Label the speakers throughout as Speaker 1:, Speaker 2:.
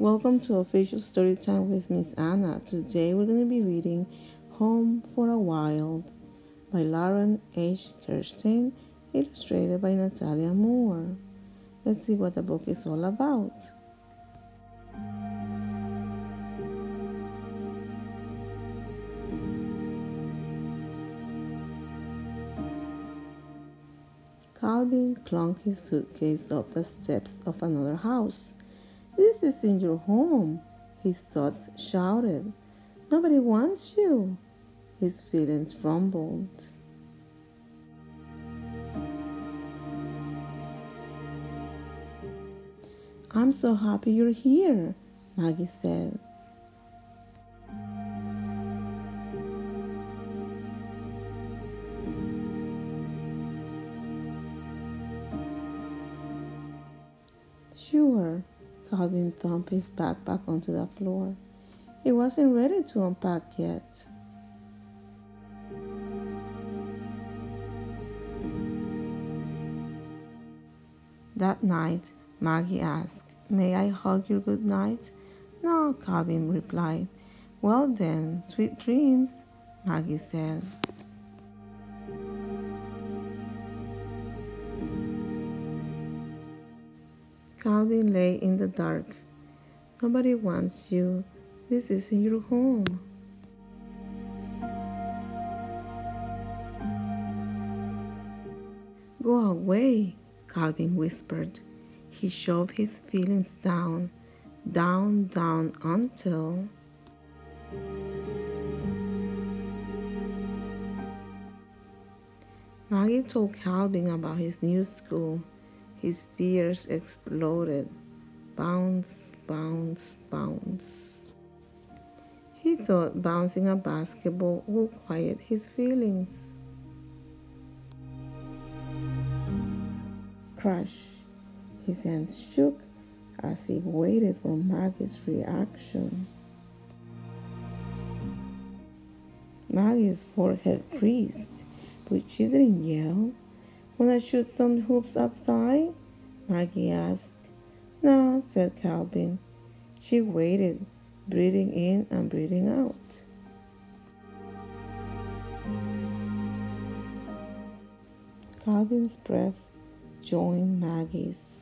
Speaker 1: Welcome to Official Storytime with Miss Anna. Today we're going to be reading Home for a Wild by Lauren H. Kerstein, illustrated by Natalia Moore. Let's see what the book is all about. Calvin clunked his suitcase up the steps of another house. "This isn't your home," his thoughts shouted. "Nobody wants you." His feelings rumbled. "I'm so happy you're here," Maggie said. "Sure." Calvin thumped his backpack onto the floor. He wasn't ready to unpack yet. That night, Maggie asked, "May I hug you good night?" "No," Calvin replied. "Well then, sweet dreams," Maggie said. Calvin lay in the dark. "Nobody wants you. This isn't your home." "Go away," Calvin whispered. He shoved his feelings down, down until... Maggie told Calvin about his new school. His fears exploded. Bounce, bounce, bounce. He thought bouncing a basketball would quiet his feelings. Crash! His hands shook as he waited for Maggie's reaction. Maggie's forehead creased, but she didn't yell. "Wanna shoot some hoops outside?" Maggie asked. "No," said Calvin. She waited, breathing in and breathing out. Calvin's breath joined Maggie's.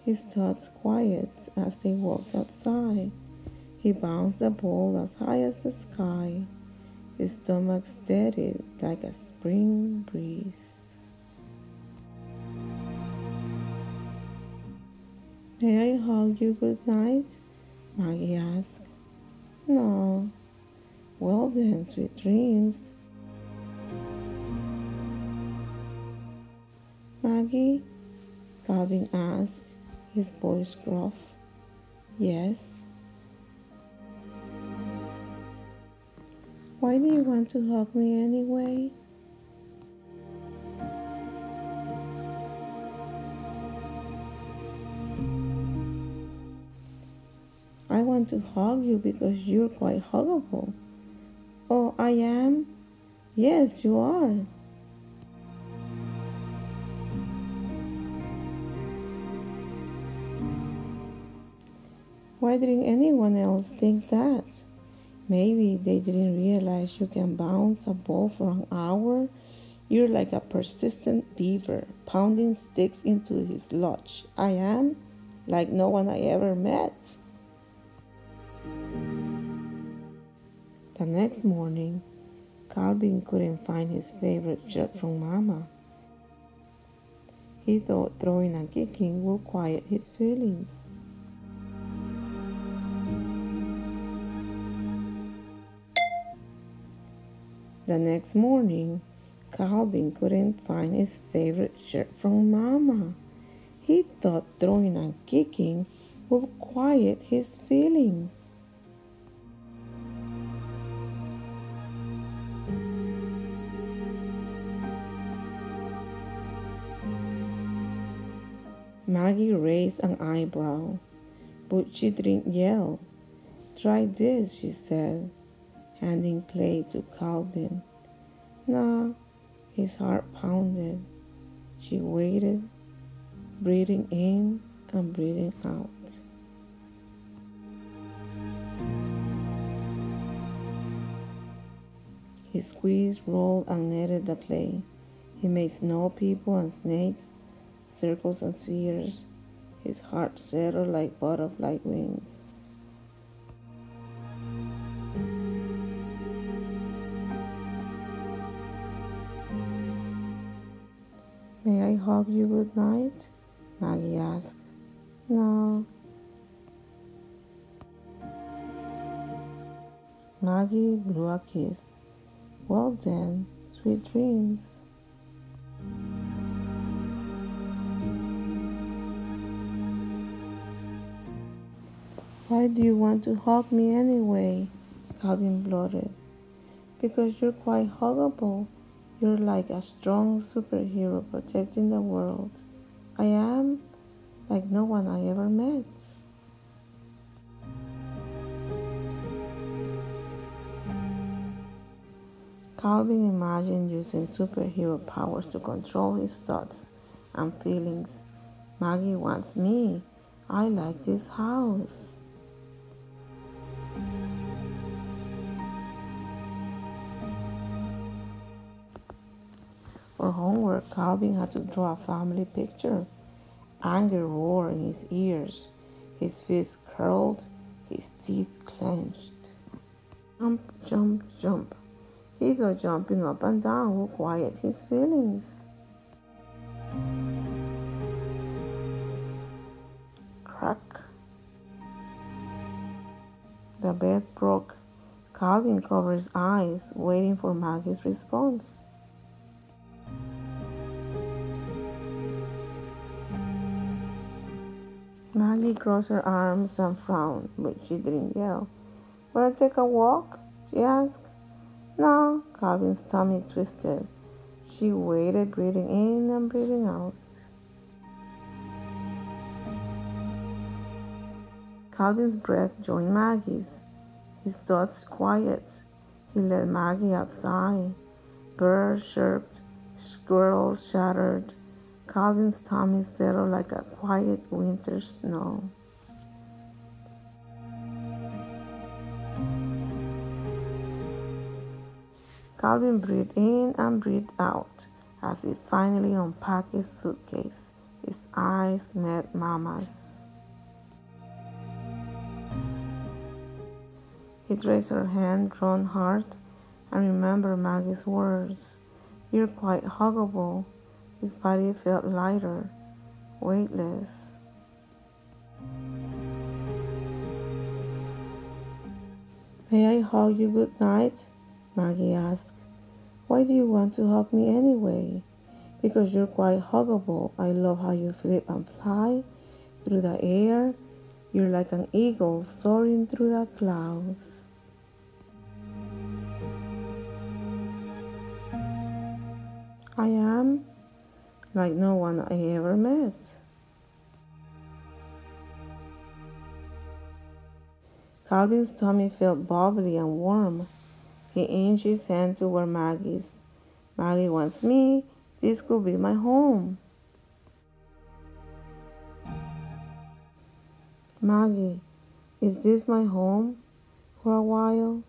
Speaker 1: His thoughts quiet as they walked outside. He bounced the ball as high as the sky. His stomach steadied like a spring breeze. "May I hug you good night?" Maggie asked. "No." "Well then, sweet dreams." "Maggie?" Calvin asked, his voice gruff. "Yes." "Why do you want to hug me anyway?" "I want to hug you because you're quite huggable." "Oh, I am?" "Yes, you are." "Why didn't anyone else think that?" "Maybe they didn't realize you can bounce a ball for an hour. You're like a persistent beaver, pounding sticks into his lodge." "I am? Like no one I ever met." The next morning, Calvin couldn't find his favorite shirt from Mama. He thought throwing and kicking would quiet his feelings. The next morning, Calvin couldn't find his favorite shirt from Mama. He thought throwing and kicking would quiet his feelings. Maggie raised an eyebrow, but she didn't yell. "Try this," she said, handing clay to Calvin. "Nah." His heart pounded. She waited breathing in and breathing out. He squeezed, rolled, and kneaded the clay. He made snow people and snakes, circles and spheres. His heart settled like butterfly wings. May I hug you good night? Maggie asked. No. Maggie blew a kiss. Well then, sweet dreams. Why do you want to hug me anyway? Calvin blurted. Because you're quite huggable. You're like a strong superhero protecting the world. I am like no one I ever met. Calvin imagined using superhero powers to control his thoughts and feelings. Maggie wants me. I like this house. For homework, Calvin had to draw a family picture. Anger roared in his ears. His fists curled, his teeth clenched. Jump, jump, jump. He thought jumping up and down would quiet his feelings. Crack. The bed broke. Calvin covered his eyes, waiting for Maggie's response. Maggie crossed her arms and frowned, but she didn't yell. "Wanna take a walk?" she asked. No, Calvin's tummy twisted. She waited, breathing in and breathing out. Calvin's breath joined Maggie's. His thoughts quiet. He led Maggie outside. Birds chirped, squirrels chattered. Calvin's tummy settled like a quiet winter snow. Calvin breathed in and breathed out as he finally unpacked his suitcase. His eyes met Mama's. He traced her hand-drawn heart and remembered Maggie's words. "You're quite huggable." His body felt lighter, weightless. "May I hug you good night?" Maggie asked. "Why do you want to hug me anyway?" "Because you're quite huggable. I love how you flip and fly through the air. You're like an eagle soaring through the clouds." I am like no one I ever met. Calvin's tummy felt bubbly and warm. He inched his hand toward Maggie's. "Maggie wants me. This could be my home." "Maggie, is this my home for a while?"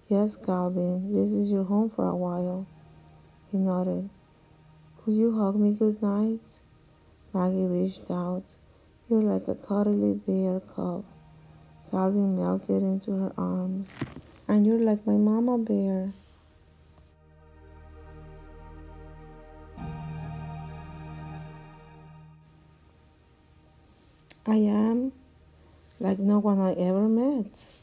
Speaker 1: "Yes, Calvin, this is your home for a while." He nodded. "Could you hug me good night?" Maggie reached out. "You're like a cuddly bear cub." Calvin melted into her arms. "And you're like my mama bear." I am like no one I ever met.